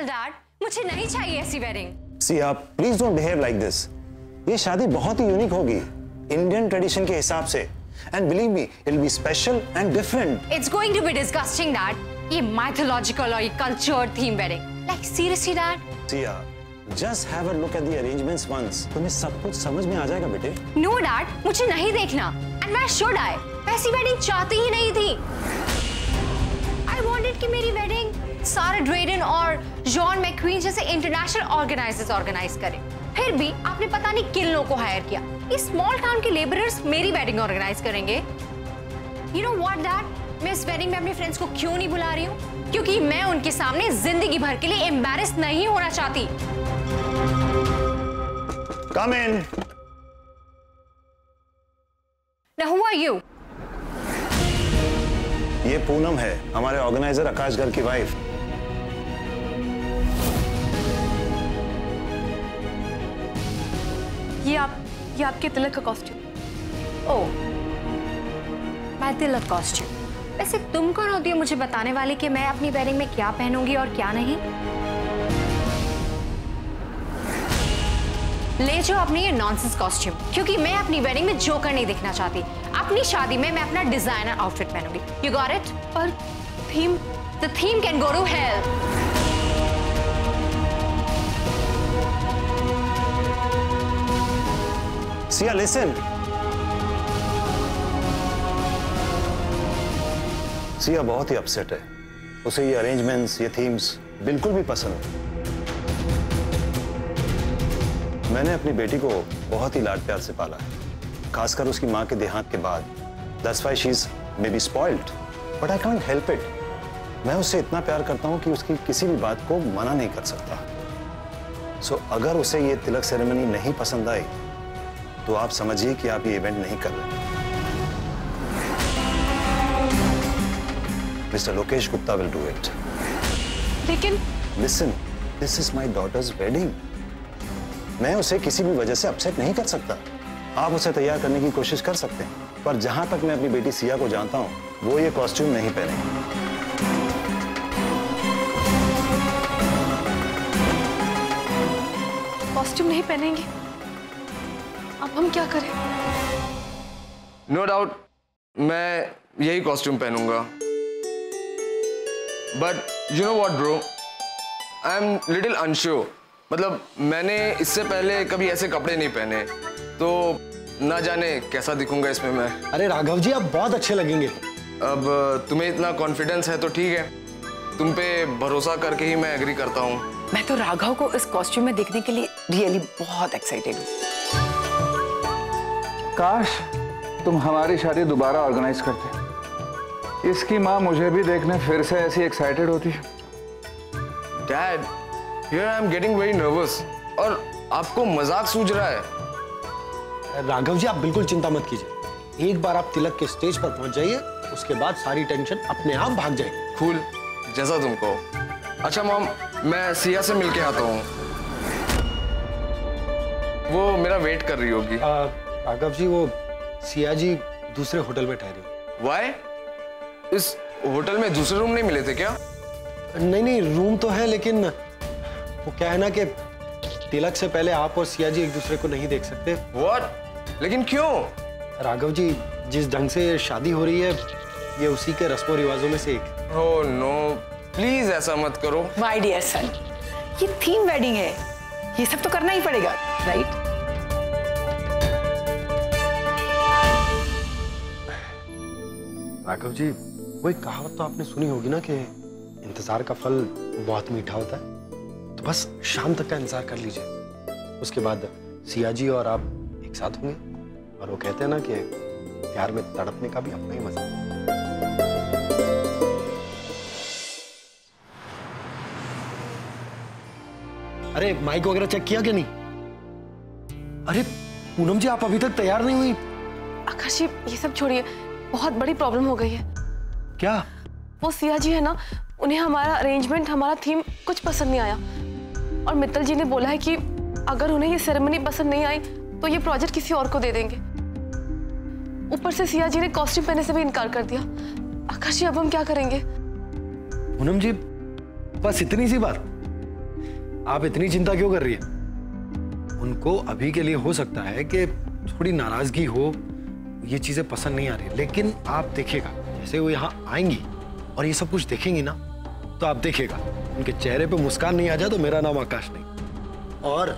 hell, Dad? मुझे नहीं चाहिए ऐसी wedding. Siya, please don't behave like this. ये शादी बहुत ही यूनिक होगी इंडियन ट्रेडिशन के हिसाब से, and believe me, it'll be special and different. It's going to be disgusting, Dad. ये mythological और ये cultured theme wedding. Like seriously, Dad? Siya, just have a look at the arrangements once. तुम्हें सब कुछ समझ में आ जाएगा बेटे। No, Dad. मुझे नहीं देखना। And why should I? ऐसी वेडिंग चाहती ही नहीं थी। I wanted कि मेरी वेडिंग सारा ड्रेडन और जॉन मैक्वीन जैसे इंटरनेशनल ऑर्गेनाइजर्स ऑर्गेनाइज करें। फिर भी आपने पता नहीं किन लोगों को हायर किया। इस स्मॉल टाउन के लेबरर्स मेरी वेडिंग ऑर्गेनाइज करेंगे। You know what, Dad? मैं इस वेडिंग में अपने फ्रेंड्स को क्यों नहीं बुला रही हूँ? क्योंकि मैं उनके सामने जिंदगी भर के लिए एम्बैरेस नहीं होना चाहती। Come in. Now who are you? ये पूनम है, हमारे ऑर्गेनाइजर आकाश गर्ग की वाइफ। ये आपके तिलक का costume. Oh, my Tilak costume. वैसे तुम कौन होती हो मुझे बताने वाली कि मैं अपनी वेडिंग में क्या पहनूंगी और क्या नहीं? ले जाओ अपनी ये नॉनसेंस कॉस्ट्यूम, क्योंकि मैं अपनी वेडिंग में जोकर नहीं दिखना चाहती। अपनी शादी में मैं अपना डिजाइनर आउटफिट पहनूंगी। You got it? पर theme? The theme can go to hell. Siya, listen. Siya बहुत ही अपसेट है। उसे ये अरेंजमेंट्स, ये थीम्स बिल्कुल भी पसंद नहीं। मैंने अपनी बेटी को बहुत ही लाड प्यार से पाला है, खासकर उसकी माँ के देहांत के बाद। That's why she's maybe spoiled, but I can't help it. मैं उससे इतना प्यार करता हूँ कि उसकी किसी भी बात को मना नहीं कर सकता। So अगर उसे ये तिलक सेरेमनी नहीं पसंद आई, तो आप समझिए कि आप ये इवेंट नहीं कर रहे। Mr. Lokesh Gupta will do it. लेकिन Listen, this is my daughter's wedding. मैं उसे किसी भी वजह से अपसेट नहीं कर सकता। आप उसे तैयार करने की कोशिश कर सकते हैं, पर जहां तक मैं अपनी बेटी सिया को जानता हूं, वो ये कॉस्ट्यूम नहीं पहनेगी। कॉस्ट्यूम नहीं पहनेंगे? अब हम क्या करें? नो डाउट मैं यही कॉस्ट्यूम पहनूंगा। But you know what bro, I am little unsure. मतलब मैंने इससे पहले कभी ऐसे कपड़े नहीं पहने, तो ना जाने कैसा दिखूंगा इसमें मैं। अरे राघव जी, आप बहुत अच्छे लगेंगे। अब तुम्हें इतना कॉन्फिडेंस है तो ठीक है, तुम पे भरोसा करके ही मैं एग्री करता हूँ। मैं तो राघव को इस कॉस्ट्यूम में देखने के लिए रियली बहुत एक्साइटेड हूँ। काश तुम हमारी शादी दोबारा ऑर्गेनाइज करते। इसकी माँ मुझे भी देखने फिर से ऐसी एक्साइटेड होती। Dad, here I am getting very nervous. और आपको मजाक सूझ रहा है। राघव जी, आप बिल्कुल चिंता मत कीजिए। एक बार आप तिलक के स्टेज पर पहुंच जाइए, उसके बाद सारी टेंशन अपने आप भाग जाएगी। कूल, जैसा तुम कहो। अच्छा मॉम, मैं सिया से मिलके आता हूँ, वो मेरा वेट कर रही होगी। राघव जी, वो सिया जी दूसरे होटल में ठहरी। Why? इस होटल में दूसरे रूम नहीं मिले थे क्या? नहीं, रूम तो है, लेकिन वो क्या है ना कि तिलक से पहले आप और सिया जी एक दूसरे को नहीं देख सकते। What? लेकिन क्यों? राघव जी, जिस ढंग से शादी हो रही है, ये उसी के रस्मों रिवाजों में से एक। Oh no, प्लीज ऐसा मत करो। My dear son, ये थीम वेडिंग है, ये सब तो करना ही पड़ेगा, राइट? राघव जी, वो एक कहावत तो आपने सुनी होगी ना कि इंतजार का फल बहुत मीठा होता है। तो बस शाम तक का इंतजार कर लीजिए, उसके बाद सिया जी और आप एक साथ होंगे। और वो कहते हैं ना कि प्यार में तड़पने का भी अपना ही मजा है। अरे माइक वगैरह चेक किया क्या नहीं? अरे पूनम जी, आप अभी तक तैयार नहीं हुई? आकाश जी, ये सब छोड़िए, बहुत बड़ी प्रॉब्लम हो गई है। क्या? वो सिया जी है ना, उन्हें हमारा अरेंजमेंट, हमारा थीम कुछ पसंद नहीं आया। और मित्तल जी ने बोला है कि अगर उन्हें ये सेरेमनी पसंद नहीं आई तो ये प्रोजेक्ट किसी और को दे देंगे। ऊपर से सिया जी ने कॉस्ट्यूम पहनने से भी इनकार कर दिया। आकाश जी, अब हम क्या करेंगे? पूनम जी, बस इतनी सी बात? आप इतनी चिंता क्यों कर रही है? उनको अभी के लिए हो सकता है कि थोड़ी नाराजगी हो, ये चीजें पसंद नहीं आ रही, लेकिन आप देखिएगा जैसे वो यहाँ आएंगी और ये सब कुछ देखेंगी ना, तो आप देखिएगा उनके चेहरे पे मुस्कान नहीं आ जाए तो मेरा नाम आकाश नहीं, और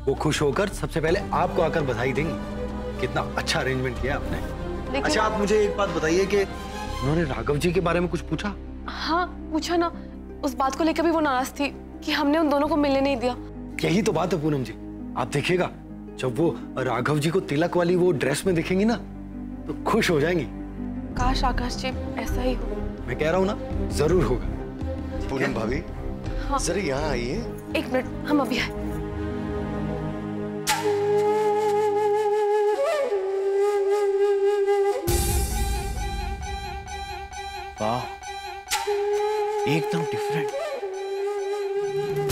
वो खुश होकर सबसे पहले आपको आकर बधाई देंगी। कितना अच्छा अरेंजमेंट किया आपने। अच्छा, आप मुझे एक बात बताइए कि उन्होंने राघव जी के बारे में कुछ पूछा? हाँ पूछा ना, उस बात को लेकर भी वो नाराज थी कि हमने उन दोनों को मिलने नहीं दिया। यही तो बात है पूनम जी, आप देखिएगा जब वो राघव जी को तिलक वाली वो ड्रेस में देखेंगी ना तो खुश हो जाएंगी। काश आकाश जी ऐसा ही हो। मैं कह रहा हूँ ना, जरूर होगा। पूनम भाभी, हाँ। जरा यहाँ आइए। एक मिनट, हम अभी आए। वाह, एकदम डिफरेंट।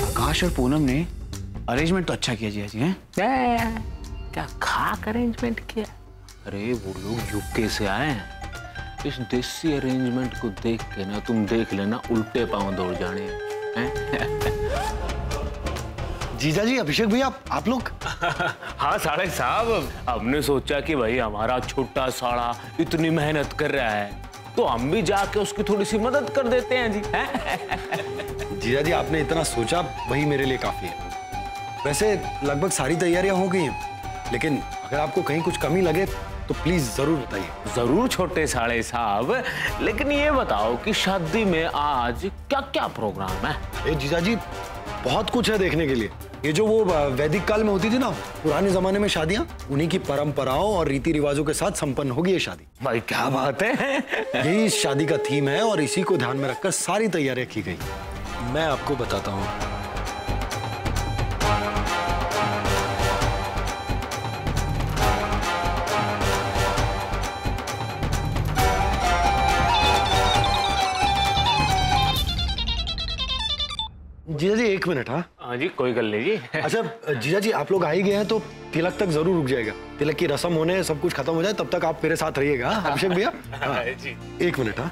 आकाश और पूनम ने अरेंजमेंट तो अच्छा किया जी हैं? क्या खाक अरेंजमेंट किया? अरे वो लोग यूके से आए हैं। इस देसी अरेंजमेंट को देख के ना तुम देख लेना उल्टे पांव दौड़ जाने हैं। जीजा जी, अभिषेक भैया, आप लोग? हाँ साड़े साहब, हमने सोचा कि भाई हमारा छोटा साड़ा इतनी मेहनत कर रहा है तो हम भी जाके उसकी थोड़ी सी मदद कर देते हैं जी। जीजा जी, आपने इतना सोचा वही मेरे लिए काफी है। वैसे लगभग सारी तैयारियां हो गई हैं, लेकिन अगर आपको कहीं कुछ कमी लगे तो प्लीज जरूर बताइए। जरूर छोटे साड़े साहब, लेकिन ये बताओ कि शादी में आज क्या क्या प्रोग्राम है? जीजा जी, बहुत कुछ है देखने के लिए। ये जो वो वैदिक काल में होती थी ना पुराने जमाने में शादियां, उन्हीं की परंपराओं और रीति रिवाजों के साथ संपन्न होगी ये शादी। भाई क्या बात है। यही इस शादी का थीम है और इसी को ध्यान में रखकर सारी तैयारियां की गई। मैं आपको बताता हूँ। जीजा जी, एक मिनट। हाँ जी, कोई गल नहीं जी। अच्छा जीजा जी, आप लोग आ ही गए हैं तो तिलक तक जरूर रुक जाएगा। तिलक की रस्म होने सब कुछ खत्म हो जाए तब तक आप मेरे साथ रहिएगा। अभिषेक भैया, हाँ, एक मिनट। हाँ,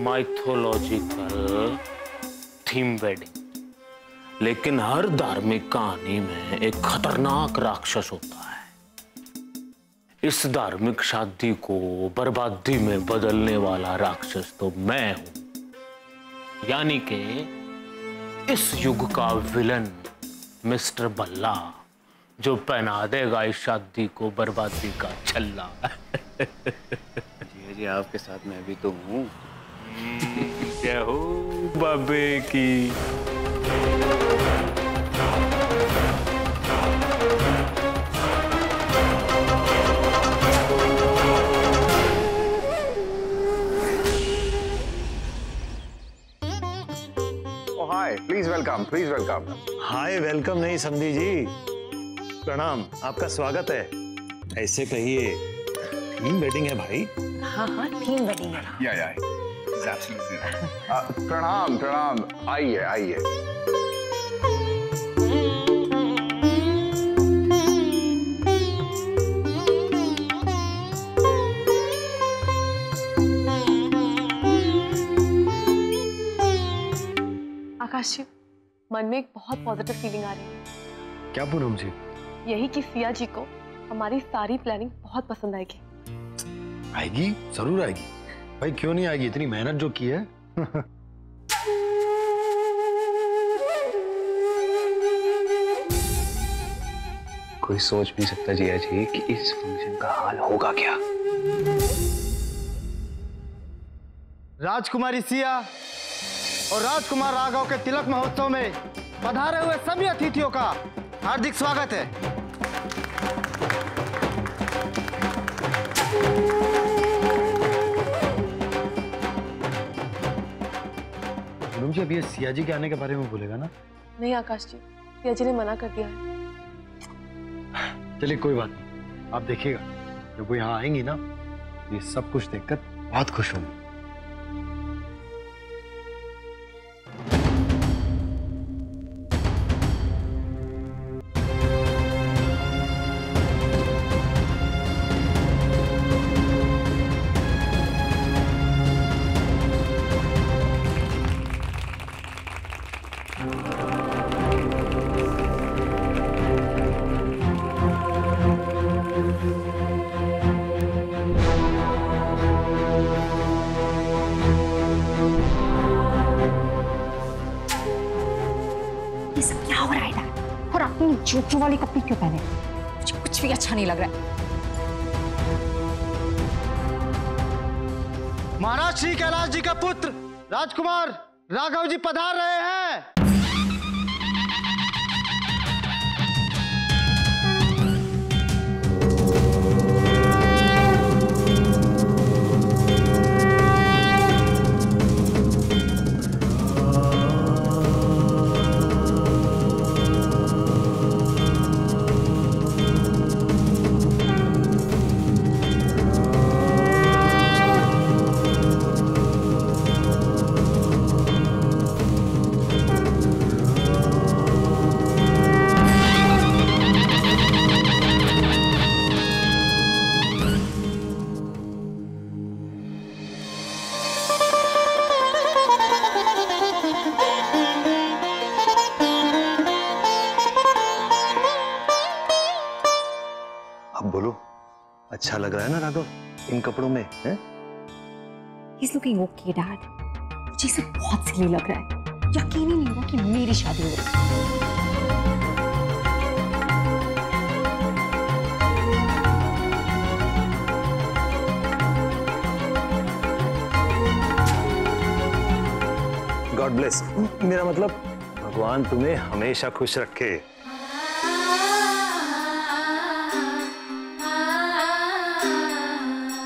माइथोलॉजिकल थीम वेडिंग, लेकिन हर धार्मिक कहानी में एक खतरनाक राक्षस होता है। इस धार्मिक शादी को बर्बादी में बदलने वाला राक्षस तो मैं हूं, यानी कि इस युग का विलन मिस्टर भल्ला, जो पहना देगा इस शादी को बर्बादी का छल्ला। जी आपके साथ मैं भी तो हूँ। जय हो बाबे की। Hi, please welcome, please welcome. Hi, welcome नहीं समधी जी, प्रणाम, आपका स्वागत है। ऐसे कहिए, थीम वेडिंग है भाई। हाँ हाँ, थीम वेडिंग है। या प्रणाम प्रणाम, आइए आइए। आकाश जी, मन में एक बहुत पॉजिटिव फीलिंग आ रही है। क्या पूनम जी? यही कि सिया जी को हमारी सारी प्लानिंग बहुत पसंद आएगी। आएगी, जरूर आएगी भाई, क्यों नहीं आएगी? इतनी मेहनत जो की है। कोई सोच नहीं सकता जिया जी कि इस फंक्शन का हाल होगा क्या। राजकुमारी सिया और राजकुमार राघव के तिलक महोत्सव में पधारे हुए सभी अतिथियों का हार्दिक स्वागत है। पूनम जी, अब ये सिया जी के आने के बारे में बोलेगा ना? नहीं आकाश जी, सिया जी ने मना कर दिया है। चलिए कोई बात नहीं, आप देखिएगा जब वो यहाँ आएंगी ना, ये सब कुछ देखकर बहुत खुश होंगी। चोचू वाले कपड़े क्यों पहने? मुझे कुछ भी अच्छा नहीं लग रहा है। महाराज श्री कैलाश जी का पुत्र राजकुमार राघव जी पधार रहे हैं। अब बोलो, अच्छा लग रहा है ना राघव इन कपड़ों में? हैं? He's looking okay, Dad. मुझे सब बहुत सिली लग रहा है। यकीन ही नहीं होगा कि मेरी शादी हो रही है। गॉड ब्लेस, मेरा मतलब भगवान तुम्हें हमेशा खुश रखे।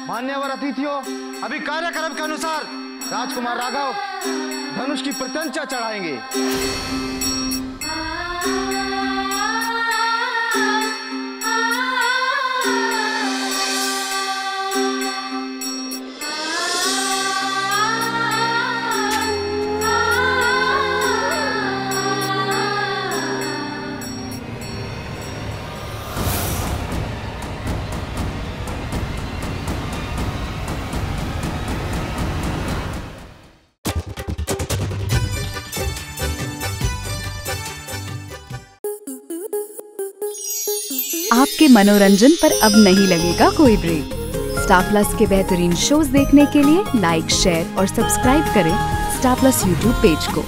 मान्यवर अतिथियों, अभी कार्यक्रम के अनुसार राजकुमार राघव धनुष की प्रत्यंचा चढ़ाएंगे। आपके मनोरंजन पर अब नहीं लगेगा कोई ब्रेक। स्टार प्लस के बेहतरीन शोज देखने के लिए लाइक, शेयर और सब्सक्राइब करें स्टार प्लस यूट्यूब पेज को।